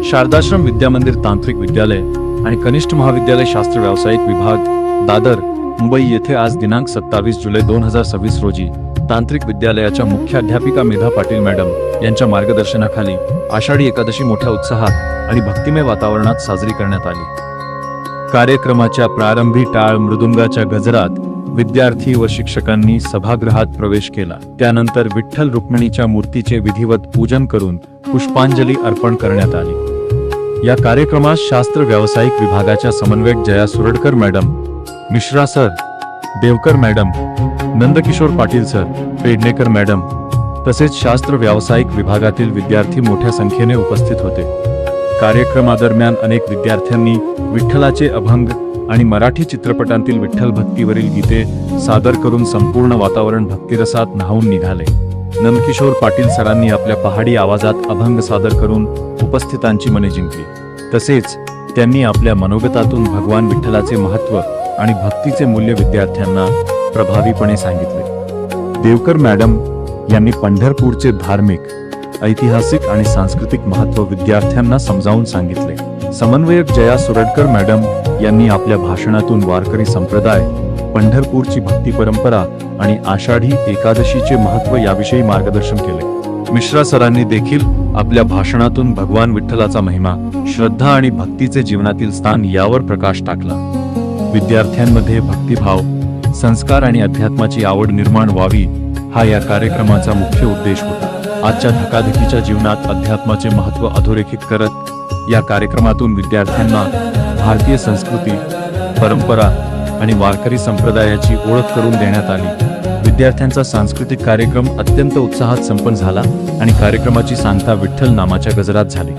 शारदाश्रम विद्यामंदिर तांत्रिक विद्यालय आणि कनिष्ठ महाविद्यालय शास्त्र व्यावसायिक विभाग दादर मुंबई येथे आज दिनांक 27 जुलै 2026 रोजी तांत्रिक विद्यालयाच्या मुख्याध्यापिका मेधा पाटील मॅडम यांच्या मार्गदर्शनाखाली आषाढी एकादशी मोठ्या उत्साहात आणि भक्तिमय वातावरणात साजरी करण्यात आली। कार्यक्रमाच्या प्रारंभी टाळ मृदुंगाच्या गजरात विद्यार्थी व शिक्षकांनी सभागृहात प्रवेश केला। त्यानंतर विठ्ठल रुक्मिणीच्या मूर्तीचे विधिवत पूजन करून पुष्पांजली अर्पण करण्यात आली। या कार्यक्रमास शास्त्र व्यावसायिक विभागाच्या समन्वयक Jaya Suradkar madam, Mishra sir, Devkar madam, Nandkishor Patil sir, Pednekar madam तसेच शास्त्र व्यावसायिक विभागातील विद्यार्थी मोठ्या संख्येने उपस्थित होते। कार्यक्रमादरम्यान अनेक विद्यार्थ्यांनी विठ्ठलाचे अभंग आणि मराठी चित्रपटांतील विठ्ठल भक्तीवरील गीते सादर करून संपूर्ण वातावरण भक्तिरसात न्हावून निघाले। नंदकिशोर पाटील सरांनी आपल्या पहाडी आवाजात अभंग सादर करून उपस्थितांची मने जिंकली। तसेच त्यांनी आपल्या मनोगतातून भगवान विठ्ठलाचे महत्त्व आणि भक्तीचे मूल्य विद्यार्थ्यांना प्रभावीपणे सांगितले। देवकर मॅडम यांनी पंढरपूरचे धार्मिक, ऐतिहासिक आणि सांस्कृतिक महत्त्व विद्यार्थ्यांना समजावून सांगितले। समन्वयक जया सुरडकर मॅडम यांनी आपल्या भाषणातून वारकरी संप्रदाय, पंढरपूरची भक्ती परंपरा आणि आषाढी एकादशीचे महत्त्व याविषयी मार्गदर्शन केले। मिश्रा सरांनी देखील आपल्या भाषणातून भगवान विठ्ठलाचा महिमा, श्रद्धा आणि भक्तीचे जीवनातील स्थान यावर प्रकाश टाकला। विद्यार्थ्यांमध्ये भक्तिभाव, संस्कार आणि अध्यात्माची आवड निर्माण व्हावी हा या कार्यक्रमाचा मुख्य उद्देश होता। आजच्या धकाधकीच्या जीवनात अध्यात्माचे महत्त्व अधोरेखित करत या कार्यक्रमातून विद्यार्थ्यांना भारतीय संस्कृती, परंपरा आणि वारकरी संप्रदायाची ओळख करून देण्यात आली। विद्यार्थ्यांचा सांस्कृतिक कार्यक्रम अत्यंत उत्साहात संपन्न झाला आणि कार्यक्रमाची सांगता विठ्ठल नामाच्या गजरात झाली।